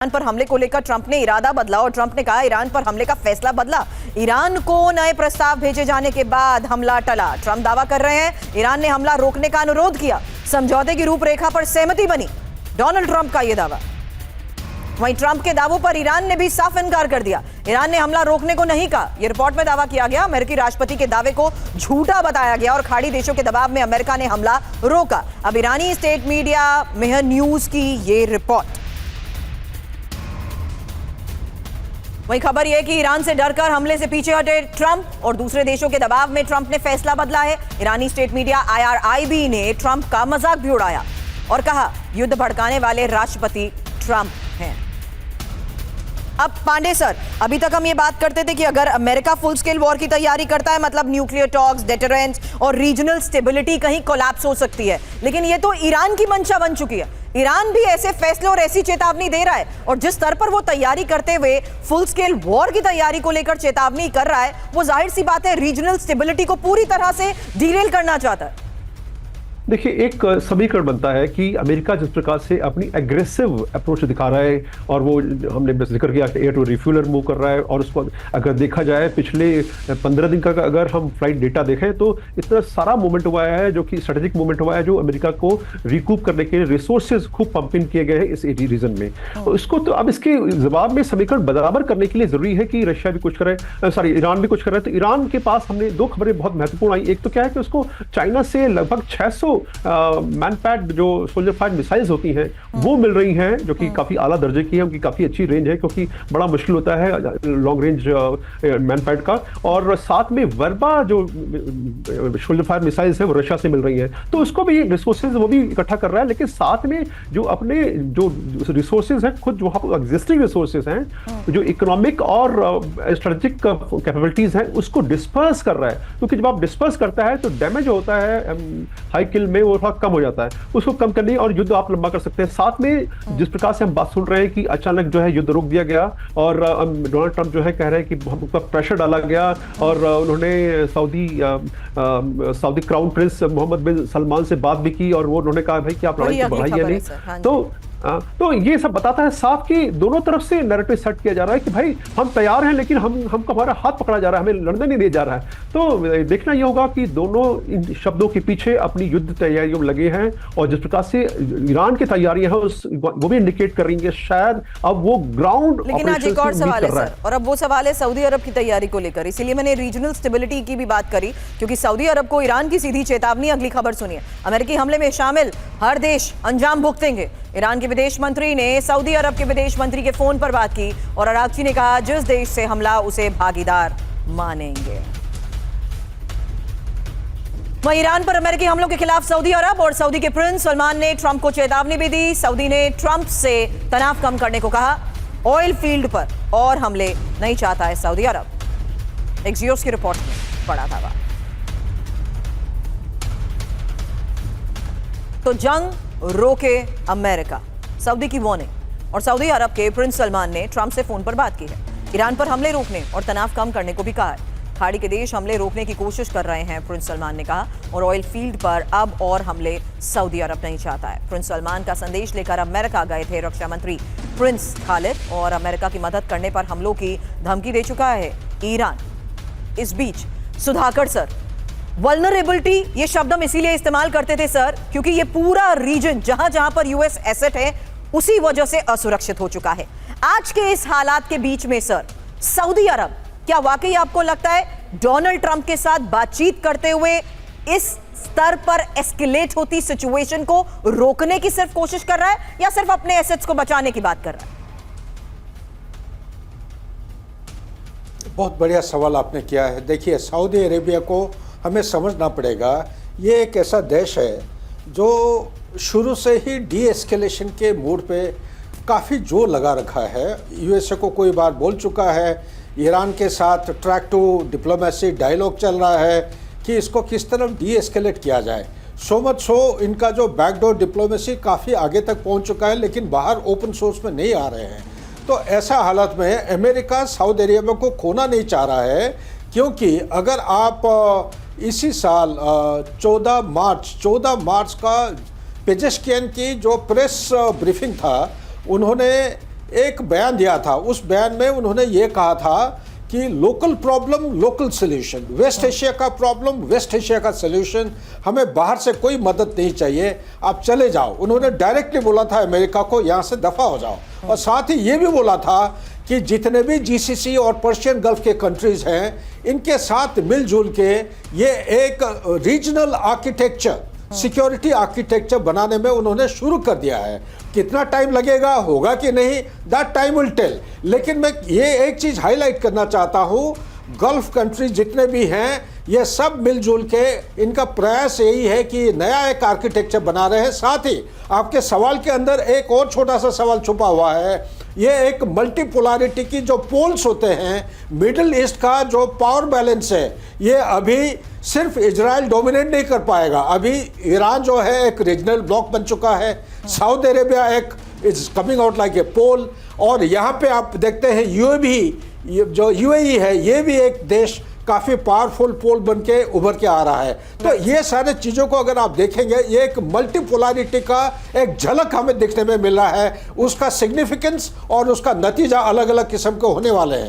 Iran पर हमले को लेकर ट्रंप ने इरादा बदला और ट्रंप ने कहा ईरान पर हमले का फैसला बदला। ईरान को नए प्रस्ताव भेजे जाने के बाद हमला टला। ट्रंप दावा कर रहे हैं ईरान ने हमला रोकने का अनुरोध किया, समझौते की रूपरेखा पर सहमति बनी। डोनाल्ड ट्रंप का यह दावा। वहीं ट्रंप के दावों पर ईरान ने भी साफ इनकार कर दिया। ईरान ने हमला रोकने को नहीं कहा, यह रिपोर्ट में दावा किया गया। अमेरिकी राष्ट्रपति के दावे को झूठा बताया गया और खाड़ी देशों के दबाव में अमेरिका ने हमला रोका। अब ईरानी स्टेट मीडिया मेहर न्यूज की यह रिपोर्ट। वहीं खबर यह कि ईरान से डरकर हमले से पीछे हटे ट्रंप और दूसरे देशों के दबाव में ट्रंप ने फैसला बदला है। ईरानी स्टेट मीडिया IRIB ने ट्रंप का मजाक भी उड़ाया और कहा युद्ध भड़काने वाले राष्ट्रपति ट्रंप हैं। अब पांडे सर, अभी तक हम ये बात करते थे कि अगर अमेरिका फुल स्केल वॉर की तैयारी करता है मतलब न्यूक्लियर टॉक्स, डेटरेंस और रीजनल स्टेबिलिटी कहीं कोलैप्स हो सकती है, लेकिन ये तो ईरान की मंशा बन चुकी है। ईरान भी ऐसे फैसले और ऐसी चेतावनी दे रहा है और जिस स्तर पर वो तैयारी करते हुए फुल स्केल वॉर की तैयारी को लेकर चेतावनी कर रहा है, वो जाहिर सी बात है रीजनल स्टेबिलिटी को पूरी तरह से डिरेल करना चाहता है। देखिए, एक समीकरण बनता है कि अमेरिका जिस प्रकार से अपनी एग्रेसिव अप्रोच दिखा रहा है और वो हमने बस जिक्र किया एयर टू रिफ्यूलर मूव कर रहा है, और उसको अगर देखा जाए पिछले 15 दिन का अगर हम फ्लाइट डेटा देखें तो इतना सारा मूवमेंट हुआ है जो कि स्ट्रेटेजिक मूवमेंट हुआ है, जो अमेरिका को रिकूप करने के लिए रिसोर्सेज खूब पंप इन किए गए हैं इस रीजन में। और इसको तो अब इसके जवाब में समीकरण बराबर करने के लिए जरूरी है कि रशिया भी कुछ करे, ईरान भी कुछ करे। तो ईरान के पास हमने दो खबरें बहुत महत्वपूर्ण आई। एक तो क्या है कि उसको चाइना से लगभग 600 मैनपैड जो सोल्जर फायर मिसाइल्स होती हैं वो मिल रही हैं, जो कि काफी आला दर्जे की है, उनकी काफी अच्छी रेंज है, क्योंकि बड़ा मुश्किल होता है लॉन्ग रेंज मैनपैड का। और साथ में वर्बा जो सोल्जर फायर मिसाइल्स हैं वो रशिया से मिल रही हैं, तो उसको भी रिसोर्सेज वो भी इकट्ठा कर रहा है। लेकिन साथ में जो अपने जो रिसोर्सेज हैं, खुद वहां एग्जिस्टिंग रिसोर्सेज हैं, जो इकोनॉमिक और स्ट्रेटेजिक कैपेबिलिटीज हैं, उसको डिस्पर्स कर रहा है। क्योंकि जब आप डिस्पर्स करता है तो डैमेज होता है हाई किल में, वो थोड़ा कम हो जाता है। उसको कम करने और युद्ध आप लंबा कर सकते हैं। साथ में जिस प्रकार से हम बात सुन रहे हैं कि अचानक जो है युद्ध रोक दिया गया और डोनाल्ड ट्रंप जो है कह रहे हैं कि हम पर प्रेशर डाला गया और उन्होंने सऊदी क्राउन प्रिंस मोहम्मद बिन सलमान से बात भी की और वो उन्होंने कहा भाई कि आप लड़ाई को बढ़ाइए नहीं। तो ये सब बताता है साफ कि दोनों तरफ से नैरेटिव सेट किया जा रहा है कि भाई हम तैयार हैं, लेकिन हमको हमारा हाथ पकड़ा जा रहा है, हमें लड़ने नहीं दिया जा रहा है। तो देखना ये होगा कि दोनों इन शब्दों के पीछे अपनी युद्ध तैयारियों में लगे हैं, और जिस प्रकार से ईरान की तैयारियां हैं वो भी इंडिकेट कर रही है शायद अब वो ग्राउंड। लेकिन आज एक और सवाल है सर, और अब वो सवाल है सऊदी अरब की तैयारी को लेकर। इसीलिए मैंने रीजनल स्टेबिलिटी की भी बात करी, क्योंकि सऊदी अरब को ईरान की सीधी चेतावनी। अगली खबर सुनिए। अमेरिकी हमले में शामिल हर देश अंजाम भुगतेंगे। ईरान के विदेश मंत्री ने सऊदी अरब के विदेश मंत्री के फोन पर बात की और अरागची ने कहा जिस देश से हमला उसे भागीदार मानेंगे। वहीं ईरान पर अमेरिकी हमलों के खिलाफ सऊदी अरब और सऊदी के प्रिंस सलमान ने ट्रंप को चेतावनी भी दी। सऊदी ने ट्रंप से तनाव कम करने को कहा। ऑयल फील्ड पर और हमले नहीं चाहता है सऊदी अरब। एक्सियोस की रिपोर्ट में बड़ा दावा। तो जंग रोके अमेरिका, सऊदी की वार्निंग। और सऊदी अरब के प्रिंस सलमान ने ट्रंप से फोन पर बात की है। ईरान पर हमले रोकने और तनाव कम करने को भी कहा है। खाड़ी के देश हमले रोकने की कोशिश कर रहे हैं, प्रिंस सलमान ने कहा, और ऑयल फील्ड पर अब और हमले सऊदी अरब नहीं चाहता है। प्रिंस सलमान का संदेश लेकर अमेरिका गए थे रक्षा मंत्री प्रिंस खालिद, और अमेरिका की मदद करने पर हमलों की धमकी दे चुका है ईरान। इस बीच सुधाकर सर, वल्नरेबिलिटी ये शब्द हम इसीलिए इस्तेमाल करते थे सर, क्योंकि ये पूरा रीजन जहां जहां पर यूएस एसेट है उसी वजह से असुरक्षित हो चुका है। आज के इस हालात के बीच में सर, सऊदी अरब क्या वाकई आपको लगता है डोनाल्ड ट्रंप के साथ बातचीत करते हुए इस स्तर पर एस्केलेट होती सिचुएशन को रोकने की सिर्फ कोशिश कर रहा है, या सिर्फ अपने एसेट्स को बचाने की बात कर रहा है? बहुत बढ़िया सवाल आपने किया है। देखिए, सऊदी अरेबिया को हमें समझना पड़ेगा, ये एक ऐसा देश है जो शुरू से ही डी एस्केलेशन के मूड पे काफ़ी जोर लगा रखा है। यूएसए को कोई बार बोल चुका है, ईरान के साथ ट्रैक टू डिप्लोमेसी डायलॉग चल रहा है कि इसको किस तरफ डी एस्केलेट किया जाए। सो मच सो इनका जो बैकडोर डिप्लोमेसी काफ़ी आगे तक पहुंच चुका है, लेकिन बाहर ओपन सोर्स में नहीं आ रहे हैं। तो ऐसा हालत में अमेरिका सऊदी अरेबिया को खोना नहीं चाह रहा है, क्योंकि अगर आप इसी साल 14 मार्च का पेजेश्कियान की जो प्रेस ब्रीफिंग था, उन्होंने एक बयान दिया था। उस बयान में उन्होंने ये कहा था कि local problem local solution, West Asia का प्रॉब्लम वेस्ट एशिया का सोल्यूशन, हमें बाहर से कोई मदद नहीं चाहिए, आप चले जाओ। उन्होंने डायरेक्टली बोला था अमेरिका को यहाँ से दफा हो जाओ। और साथ ही ये भी बोला था कि जितने भी जीसीसी और पर्शियन गल्फ के कंट्रीज हैं, इनके साथ मिलजुल के ये एक रीजनल आर्किटेक्चर, सिक्योरिटी आर्किटेक्चर बनाने में उन्होंने शुरू कर दिया है। कितना टाइम लगेगा, होगा कि नहीं, दैट टाइम विल टेल। लेकिन मैं ये एक चीज हाईलाइट करना चाहता हूँ, गल्फ कंट्रीज जितने भी हैं ये सब मिलजुल के इनका प्रयास यही है कि नया एक आर्किटेक्चर बना रहे हैं। साथ ही आपके सवाल के अंदर एक और छोटा सा सवाल छुपा हुआ है, ये एक मल्टीपोलैरिटी की जो पोल्स होते हैं, मिडिल ईस्ट का जो पावर बैलेंस है, ये अभी सिर्फ इजराइल डोमिनेट नहीं कर पाएगा। अभी ईरान जो है एक रीजनल ब्लॉक बन चुका है, सऊदी अरेबिया एक is coming out like a pole, और यहाँ पे आप देखते हैं जो यूएई है, ये भी एक देश काफ़ी पावरफुल पोल बन के उभर के आ रहा है। तो ये सारे चीज़ों को अगर आप देखेंगे, ये एक मल्टीपोलैरिटी का एक झलक हमें देखने में मिल रहा है। उसका सिग्निफिकेंस और उसका नतीजा अलग अलग किस्म के होने वाले हैं।